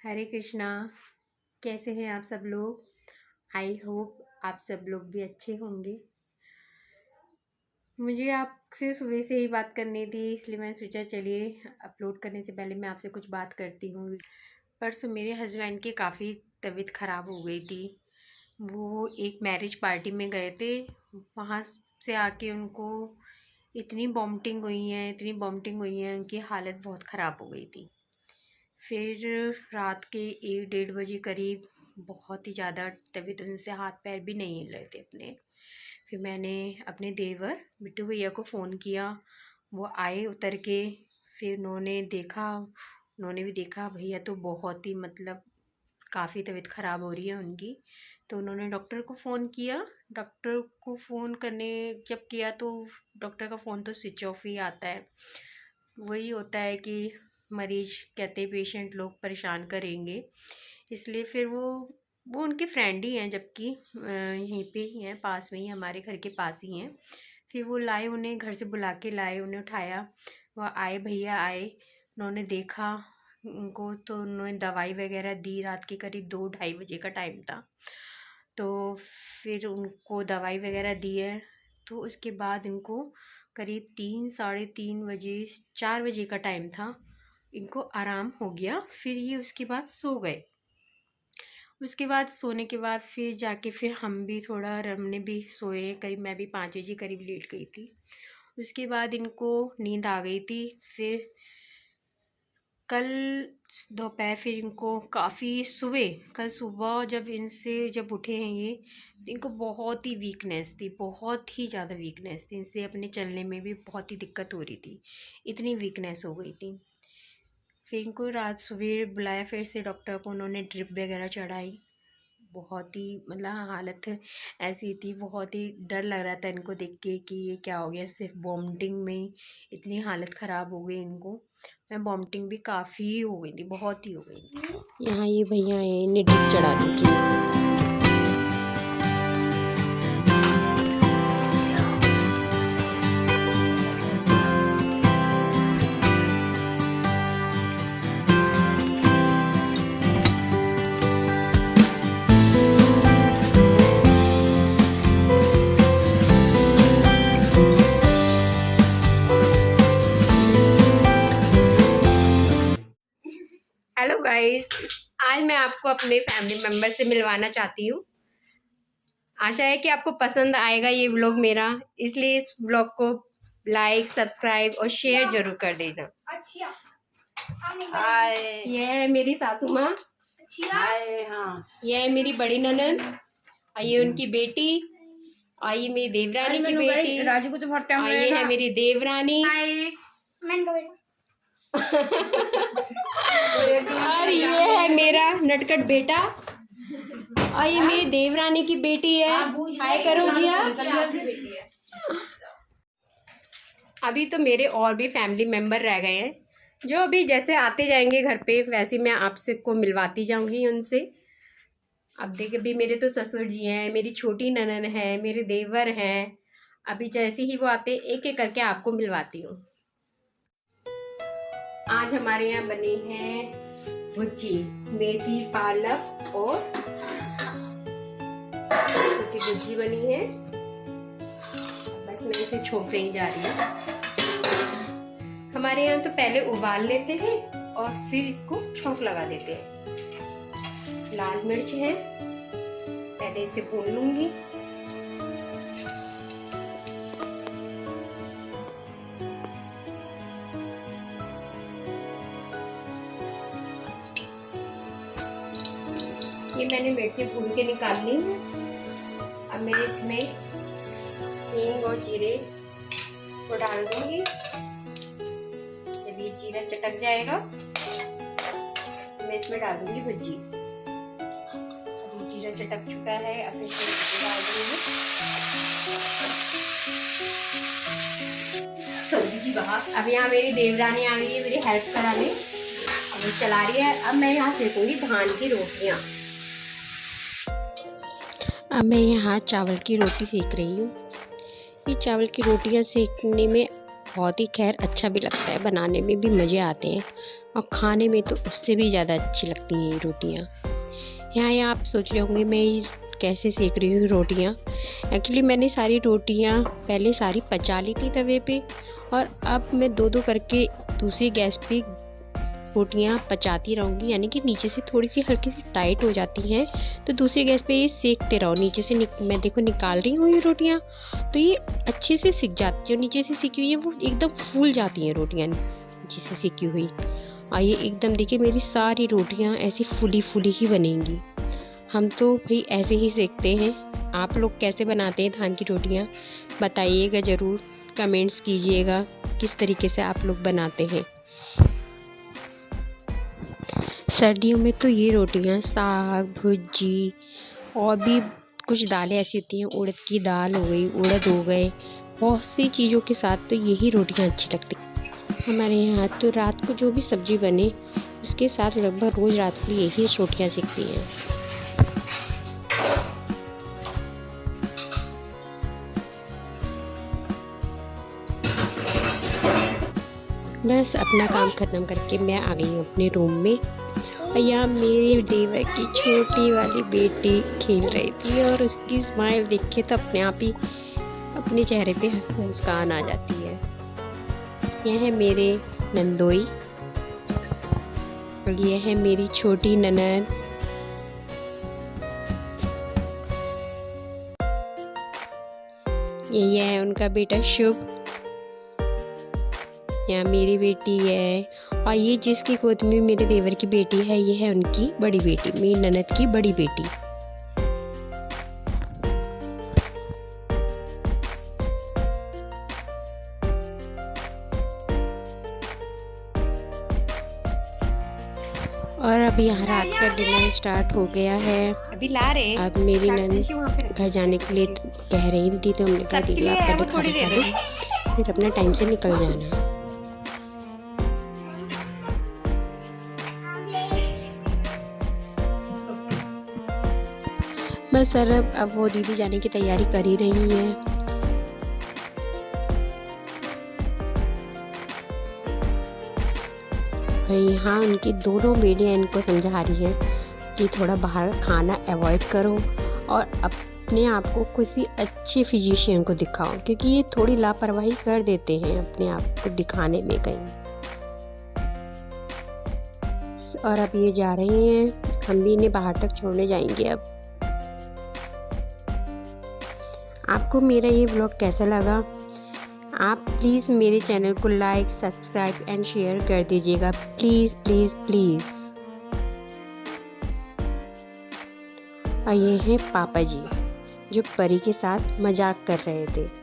हरे कृष्णा। कैसे हैं आप सब लोग? आई होप आप सब लोग भी अच्छे होंगे। मुझे आपसे सुबह से ही बात करनी थी, इसलिए मैंने सोचा चलिए अपलोड करने से पहले मैं आपसे कुछ बात करती हूँ। परसों मेरे हस्बैंड की काफ़ी तबीयत ख़राब हो गई थी। वो एक मैरिज पार्टी में गए थे, वहाँ से आके उनको इतनी वॉमिटिंग हुई है, उनकी हालत बहुत ख़राब हो गई थी। फिर रात के 1-1:30 बजे करीब बहुत ही ज़्यादा तबीयत, उनसे हाथ पैर भी नहीं हिल रहे थे अपने। फिर मैंने अपने देवर बिट्टू भैया को फ़ोन किया, वो आए उतर के। फिर उन्होंने भी देखा भैया तो बहुत ही काफ़ी तबीयत ख़राब हो रही है उनकी। तो उन्होंने डॉक्टर को फ़ोन किया। डॉक्टर को फ़ोन करने जब किया तो डॉक्टर का फ़ोन तो स्विच ऑफ ही आता है। वही होता है कि मरीज़ कहते पेशेंट लोग परेशान करेंगे, इसलिए फिर वो उनके फ्रेंड ही हैं, जबकि यहीं पे ही हैं, पास में ही, हमारे घर के पास ही हैं। फिर वो लाए, उन्हें घर से बुला के लाए, उन्हें उठाया, वह आए, भैया आए। उन्होंने देखा उनको, तो उन्होंने दवाई वगैरह दी। रात के करीब 2-2:30 बजे का टाइम था। तो फिर उनको दवाई वगैरह दी है। तो उसके बाद इनको करीब 3-3:30 बजे, 4 बजे का टाइम था, इनको आराम हो गया। फिर ये उसके बाद सो गए। उसके बाद सोने के बाद फिर जाके फिर हमने भी सोए। करीब मैं भी 5 बजे करीब लेट गई थी। उसके बाद इनको नींद आ गई थी। फिर कल दोपहर फिर इनको कल सुबह जब उठे हैं ये, तो इनको बहुत ही वीकनेस थी, बहुत ही ज़्यादा वीकनेस थी। इनसे अपने चलने में भी बहुत ही दिक्कत हो रही थी, इतनी वीकनेस हो गई थी। फिर इनको रात सुबह बुलाया फिर से डॉक्टर को, उन्होंने ड्रिप वगैरह चढ़ाई। बहुत ही हालत ऐसी थी, बहुत ही डर लग रहा था इनको देख के कि ये क्या हो गया। सिर्फ वॉमिटिंग में ही इतनी हालत ख़राब हो गई इनको। मैं वॉमिटिंग भी काफ़ी हो गई थी, बहुत ही हो गई थी। यहाँ ये भैया हैं, इन्हें ड्रिप चढ़ाने की। हेलो गाइस, आज मैं आपको अपने फैमिली मेम्बर से मिलवाना चाहती हूँ। आशा है कि आपको पसंद आएगा ये व्लॉग मेरा, इसलिए इस व्लॉग को लाइक, सब्सक्राइब और शेयर जरूर कर देना। हाय, ये है मेरी सासू माँ। हाय, हाँ, ये है मेरी बड़ी ननद, और ये उनकी बेटी, और ये मेरी देवरानी की बेटी, राजू को तो बहुत टाइम लगेगा। ये है मेरी देवरानी। और ये है मेरा नटखट बेटा, और ये मेरी देवरानी की बेटी है। हाय करो जी आप। अभी तो मेरे और भी फैमिली मेंबर रह गए हैं, जो अभी जैसे आते जाएंगे घर पे वैसे मैं आपसे को मिलवाती जाऊंगी उनसे। अब देखिए, अभी मेरे तो ससुर जी हैं, मेरी छोटी ननद है, मेरे देवर हैं। अभी जैसे ही वो आते एक एक करके आपको मिलवाती हूँ। आज हमारे यहाँ बनी है भुजी, मेथी पालक और की भुजी बनी है। बस मैं इसे छोंक नहीं जा रही हूँ। हमारे यहाँ तो पहले उबाल लेते हैं और फिर इसको छोंक लगा देते हैं। लाल मिर्च है, पहले इसे भून लूंगी। ये मैंने मिर्ची भून के निकाल ली है। अब मैं इसमें हींग और जीरे को डाल दूंगी। जब ये जीरा चटक जाएगा तो मैं इसमें डाल दूंगी भुजी। अब जीरा चटक चुका है, अब इसमें डाल दूंगी सब्जी की बात। अब यहाँ मेरी देवरानी आ गई है मेरी हेल्प कराने, अब वो चला रही है। अब मैं यहाँ सेकूंगी धान की रोटियाँ। अब मैं यहाँ चावल की रोटी सेक रही हूँ। ये चावल की रोटियाँ सेकने में बहुत ही खैर अच्छा भी लगता है, बनाने में भी मज़े आते हैं। और खाने में तो उससे भी ज़्यादा अच्छी लगती हैं ये रोटियाँ। यहाँ आप सोच रहे होंगे मैं कैसे सेक रही हूँ रोटियाँ। एक्चुअली मैंने सारी रोटियाँ पहले सारी पचा ली थी तवे पे, और अब मैं दो दो करके दूसरी गैस पे रोटियाँ पचाती रहूँगी, यानी कि नीचे से थोड़ी सी हल्की सी टाइट हो जाती हैं तो दूसरी गैस पे ये सेकते रहो। नीचे से मैं देखो निकाल रही हूँ ये रोटियाँ, तो ये अच्छे से सिक जाती, जो नीचे से सिकी हुई है वो एकदम फूल जाती हैं रोटियाँ नीचे से सिकी हुई। और ये एकदम देखिए मेरी सारी रोटियाँ ऐसी फूली फूली ही बनेंगी। हम तो भाई ऐसे ही सेकते हैं। आप लोग कैसे बनाते हैं धान की रोटियाँ बताइएगा ज़रूर, कमेंट्स कीजिएगा किस तरीके से आप लोग बनाते हैं। सर्दियों में तो ये रोटियाँ साग भुजी और भी कुछ दालें ऐसी होती हैं, उड़द की दाल हो गई, उड़द हो गए, बहुत सी चीज़ों के साथ तो यही रोटियाँ अच्छी लगती हैं। हमारे यहाँ तो रात को जो भी सब्ज़ी बने उसके साथ लगभग रोज़ रात को यही रोटियाँ सेकती हैं। बस अपना काम ख़त्म करके मैं आ गई हूँ अपने रूम में। और यहाँ मेरे देवर की छोटी वाली बेटी खेल रही थी और उसकी स्माइल देख के तो अपने आप ही अपने चेहरे पे मुस्कान आ जाती है। यह है मेरे नंदोई और यह है मेरी छोटी ननद। यह है उनका बेटा शुभ। यहाँ मेरी बेटी है, और ये जिसकी गोद में मेरे देवर की बेटी है ये है उनकी बड़ी बेटी, मेरी ननद की बड़ी बेटी। और अभी यहाँ रात का डिनर स्टार्ट हो गया है। अभी ला रहे। अब मेरी ननद घर जाने के लिए कह रही थी तो हमने कहा दीदी आप पहले खाना खा लो फिर अपना टाइम से निकल जाना। बस सर अब वो दीदी जाने की तैयारी कर ही रही है। भाई हाँ उनकी दोनों बेटियां इनको समझा रही हैं कि थोड़ा बाहर खाना अवॉइड करो और अपने आप को किसी अच्छे फिजिशियन को दिखाओ, क्योंकि ये थोड़ी लापरवाही कर देते हैं अपने आप को दिखाने में कहीं। और अब ये जा रहे हैं, हम भी इन्हें बाहर तक छोड़ने जाएंगे अब। आपको मेरा ये व्लॉग कैसा लगा? आप प्लीज़ मेरे चैनल को लाइक सब्सक्राइब एंड शेयर कर दीजिएगा, प्लीज़ प्लीज़ प्लीज़। और ये हैं पापा जी जो परी के साथ मजाक कर रहे थे।